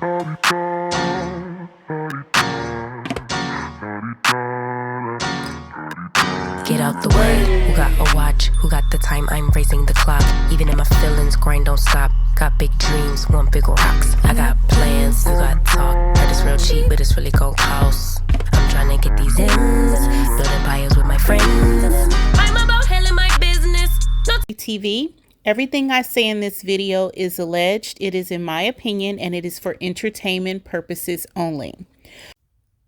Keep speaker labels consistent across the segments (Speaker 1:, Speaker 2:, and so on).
Speaker 1: Get out the way. Who got a watch? Who got the time? I'm raising the clock. Even in my feelings, grind don't stop. Got big dreams, want big rocks. I got plans, you got talk. Heard it's real cheap, but it's really gon' cost. I'm trying to get these ends, building empires with my friends. I'm about handling my business.
Speaker 2: TV. Everything I say in this video is alleged. It is in my opinion, and it is for entertainment purposes only.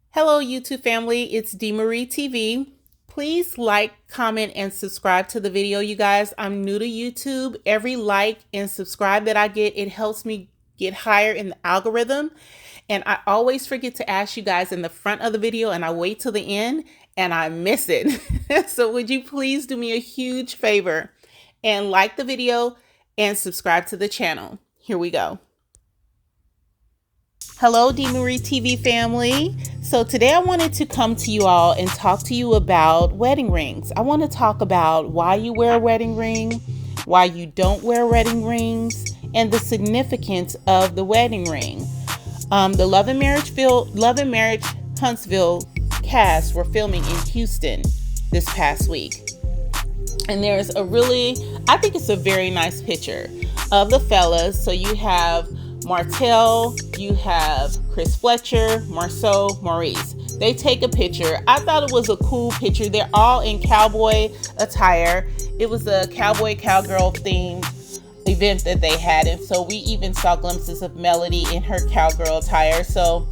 Speaker 2: Hello, YouTube family. It's DMarie TV. Please like, comment, and subscribe to the video, you guys. I'm new to YouTube. Every like and subscribe that I get, it helps me get higher in the algorithm. And I always forget to ask you guys in the front of the video, and I wait till the end and I miss it. So would you please do me a huge favor and like the video and subscribe to the channel. Here we go. Hello, DMarie TV family. So today I wanted to come to you all and talk to you about wedding rings. I want to talk about why you wear a wedding ring, why you don't wear wedding rings, and the significance of the wedding ring. The Love and Marriage Huntsville cast were filming in Houston this past week. And there's I think it's a very nice picture of the fellas. So you have Martell, you have Chris Fletcher, Marsau, Maurice. They take a picture. I thought it was a cool picture. They're all in cowboy attire. It was a cowboy cowgirl themed event that they had. And so we even saw glimpses of Melody in her cowgirl attire. So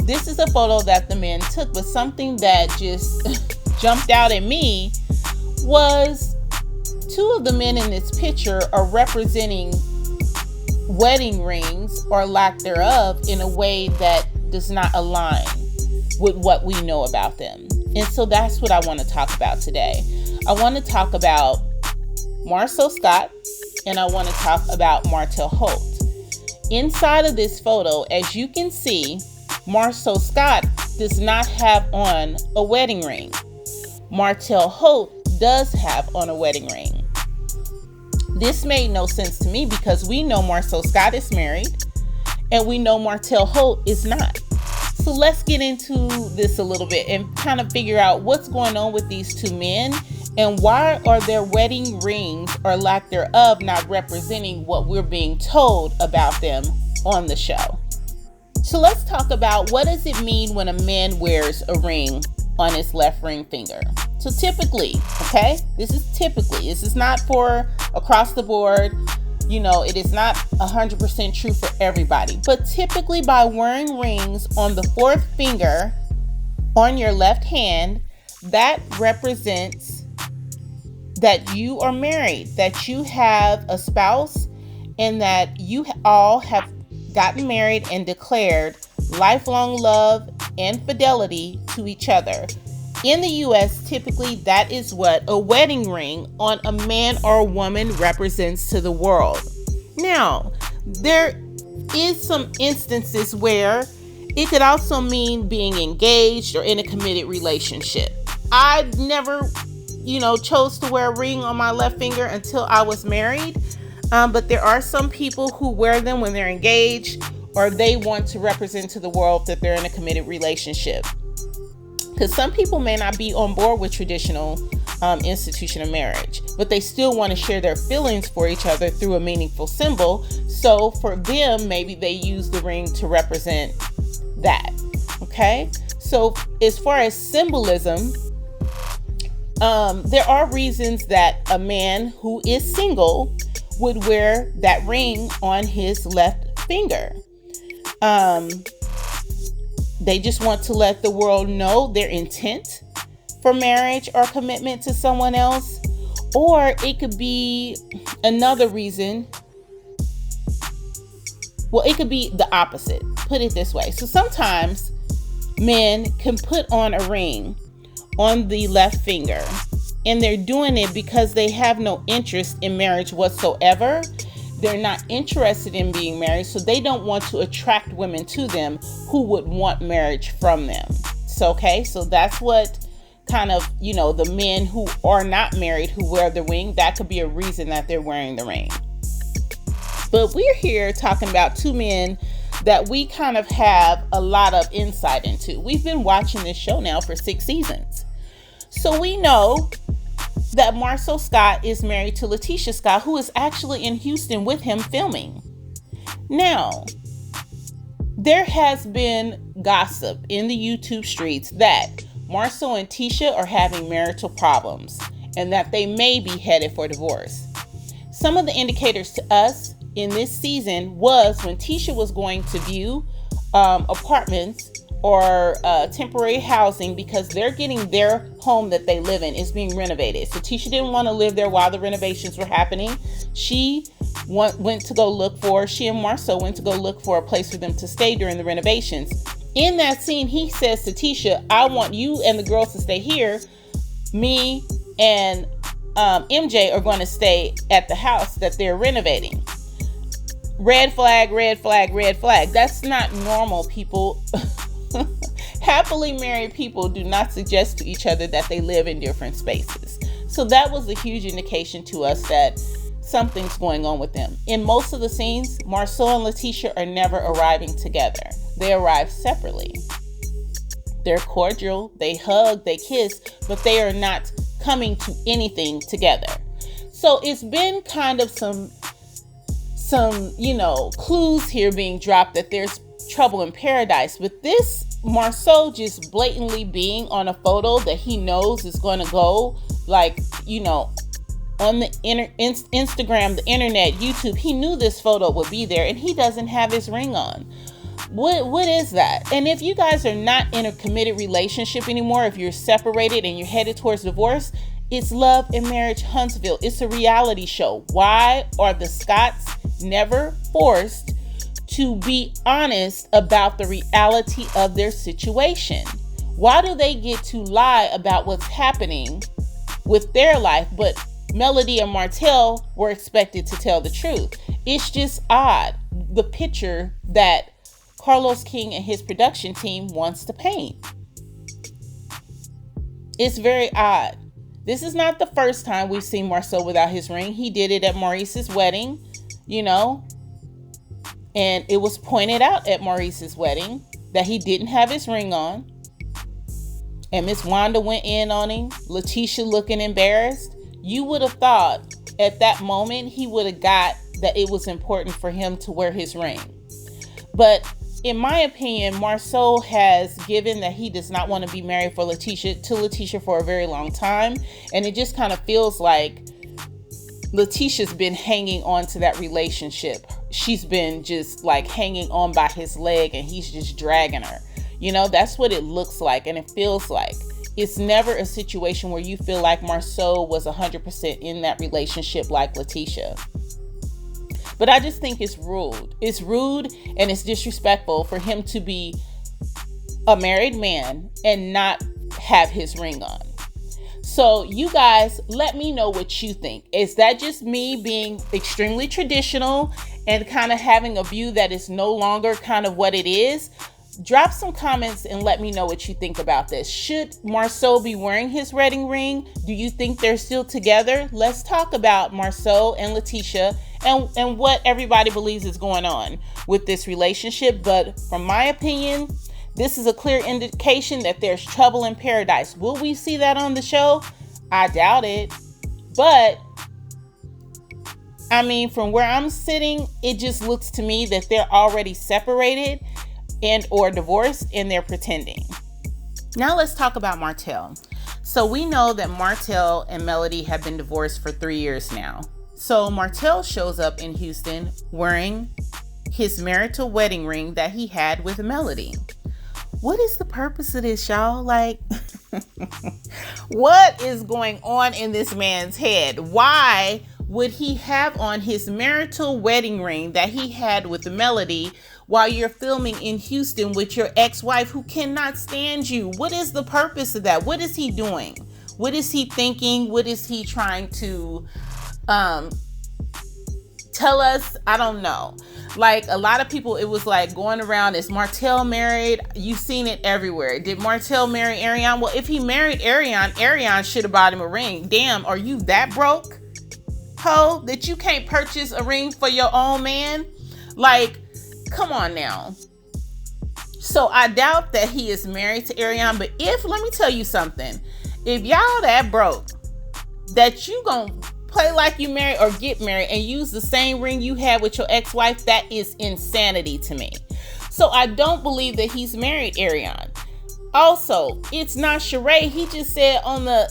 Speaker 2: this is a photo that the men took, but something that just jumped out at me was two of the men in this picture are representing wedding rings or lack thereof in a way that does not align with what we know about them. And so that's what I want to talk about today. I want to talk about Marsau Scott, and I want to talk about Martell Holt. Inside of this photo, as you can see, Marsau Scott does not have on a wedding ring. Martell Holt does have on a wedding ring. This made no sense to me because we know Marsau Scott is married and we know Martell Holt is not. So let's get into this a little bit and kind of figure out what's going on with these two men and why are their wedding rings or lack thereof not representing what we're being told about them on the show. So let's talk about what does it mean when a man wears a ring on his left ring finger. So typically, okay, this is not for across the board, you know, it is not 100% true for everybody, but typically by wearing rings on the fourth finger on your left hand, that represents that you are married, that you have a spouse, and that you all have gotten married and declared lifelong love and fidelity to each other. In the US, typically that is what a wedding ring on a man or a woman represents to the world. Now, there is some instances where it could also mean being engaged or in a committed relationship. I never, chose to wear a ring on my left finger until I was married. But there are some people who wear them when they're engaged or they want to represent to the world that they're in a committed relationship. Because some people may not be on board with traditional institution of marriage, but they still want to share their feelings for each other through a meaningful symbol. So for them, maybe they use the ring to represent that. Okay. So as far as symbolism, there are reasons that a man who is single would wear that ring on his left finger. They just want to let the world know their intent for marriage or commitment to someone else. Or it could be another reason. Well, it could be the opposite. Put it this way. So sometimes men can put on a ring on the left finger, and they're doing it because they have no interest in marriage whatsoever. They're not interested in being married, so they don't want to attract women to them who would want marriage from them. So that's what kind of, the men who are not married who wear the ring, that could be a reason that they're wearing the ring. But we're here talking about two men that we kind of have a lot of insight into. We've been watching this show now for 6 seasons. So we know that Marcel Scott is married to Letitia Scott, who is actually in Houston with him filming. Now, there has been gossip in the YouTube streets that Marcel and Tisha are having marital problems and that they may be headed for divorce. Some of the indicators to us in this season was when Tisha was going to view apartments or temporary housing because they're getting their home that they live in is being renovated. So Tisha didn't want to live there while the renovations were happening. She went to go look for, she and Marcel went to go look for a place for them to stay during the renovations. In that scene, he says to Tisha, I want you and the girls to stay here. Me and MJ are going to stay at the house that they're renovating. Red flag, red flag, red flag. That's not normal, people. Happily married people do not suggest to each other that they live in different spaces. So that was a huge indication to us that something's going on with them. In most of the scenes, Marcel and Letitia are never arriving together. They arrive separately. They're cordial, they hug, they kiss, but they are not coming to anything together. So it's been kind of some clues here being dropped that there's trouble in paradise. With this, Marcel just blatantly being on a photo that he knows is going to go on the Instagram, the internet, YouTube. He knew this photo would be there and he doesn't have his ring on. What is that? And if you guys are not in a committed relationship anymore, if you're separated and you're headed towards divorce, it's Love and Marriage Huntsville. It's a reality show. Why are the Scotts never forced to be honest about the reality of their situation? Why do they get to lie about what's happening with their life, but Melody and Martell were expected to tell the truth? It's just odd, the picture that Carlos King and his production team wants to paint. It's very odd. This is not the first time we've seen Marcel without his ring. He did it at Maurice's wedding, and it was pointed out at Maurice's wedding that he didn't have his ring on. And Miss Wanda went in on him, Letitia looking embarrassed. You would have thought at that moment he would have got that it was important for him to wear his ring. But in my opinion, Marcel has given that he does not want to be married to Letitia for a very long time. And it just kind of feels like Letitia's been hanging on to that relationship. She's been just like hanging on by his leg and he's just dragging her. That's what it looks like and it feels like. It's never a situation where you feel like Marcel was 100% in that relationship like Letitia. But I just think it's rude. It's rude and it's disrespectful for him to be a married man and not have his ring on. So you guys, let me know what you think. Is that just me being extremely traditional and kind of having a view that is no longer kind of what it is? Drop some comments and let me know what you think about this. Should Marcel be wearing his wedding ring? Do you think they're still together? Let's talk about Marcel and Letitia and what everybody believes is going on with this relationship. But from my opinion, this is a clear indication that there's trouble in paradise. Will we see that on the show? I doubt it. But from where I'm sitting, it just looks to me that they're already separated and or divorced and they're pretending. Now let's talk about Martell. So we know that Martell and Melody have been divorced for 3 years now. So Martell shows up in Houston wearing his marital wedding ring that he had with Melody. What is the purpose of this, y'all? What is going on in this man's head? Why would he have on his marital wedding ring that he had with Melody while you're filming in Houston with your ex-wife who cannot stand you? What is the purpose of that? What is he doing? What is he thinking? What is he trying to tell us? I don't know. A lot of people, it was going around, is Martell married? You've seen it everywhere. Did Martell marry Ariane? Well, if he married Ariane should have bought him a ring. Damn, are you that broke, ho, that you can't purchase a ring for your own man? come on now. So I doubt that he is married to Ariane, but let me tell you something. If y'all that broke, that you gonna play like you married or get married and use the same ring you had with your ex-wife, that is insanity to me. So I don't believe that he's married Ariane. Also, it's not Sheree. He just said on the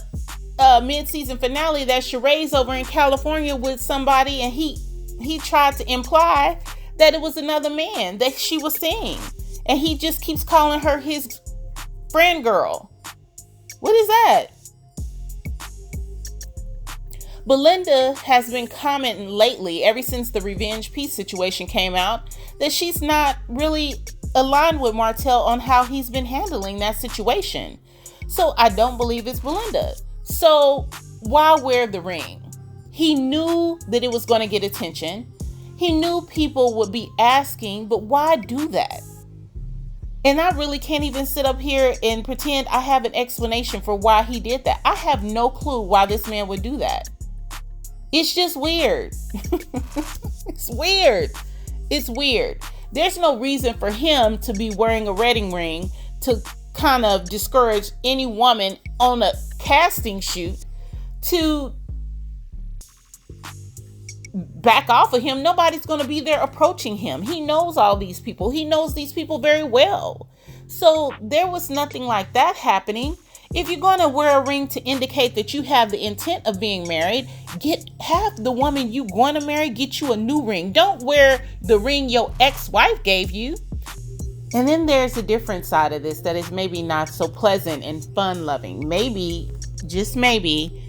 Speaker 2: mid-season finale that Sheree's over in California with somebody, and he tried to imply that it was another man that she was seeing. And he just keeps calling her his friend girl. What is that? Belinda has been commenting lately, ever since the Revenge Peace situation came out, that she's not really aligned with Martell on how he's been handling that situation. So I don't believe it's Belinda. So why wear the ring? He knew that it was going to get attention. He knew people would be asking, but why do that? And I really can't even sit up here and pretend I have an explanation for why he did that. I have no clue why this man would do that. It's just weird. It's weird. It's weird. There's no reason for him to be wearing a wedding ring to kind of discourage any woman on a casting shoot to back off of him. Nobody's going to be there approaching him. He knows all these people. He knows these people very well. So there was nothing like that happening. If you're going to wear a ring to indicate that you have the intent of being married, have the woman you going to marry get you a new ring. Don't wear the ring your ex-wife gave you. And then there's a different side of this that is maybe not so pleasant and fun-loving. Maybe, just maybe,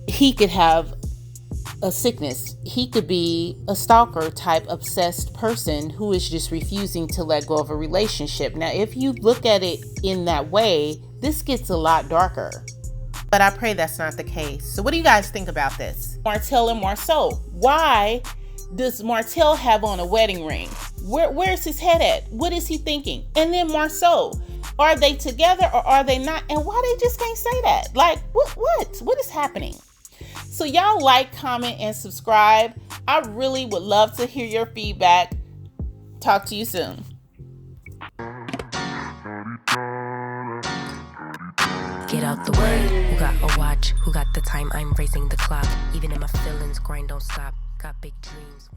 Speaker 2: he could have a sickness. He could be a stalker type obsessed person who is just refusing to let go of a relationship. Now, if you look at it in that way, this gets a lot darker. But I pray that's not the case. So what do you guys think about this? Martell and Marsau. Why does Martell have on a wedding ring? Where's his head at? What is he thinking? And then Marsau. Are they together or are they not? And why they just can't say that? Like, what is happening? So y'all like, comment, and subscribe. I really would love to hear your feedback. Talk to you soon.
Speaker 1: Get out the way. Who got a watch? Who got the time? I'm raising the clock. Even if my feelings grind don't stop. Got big dreams.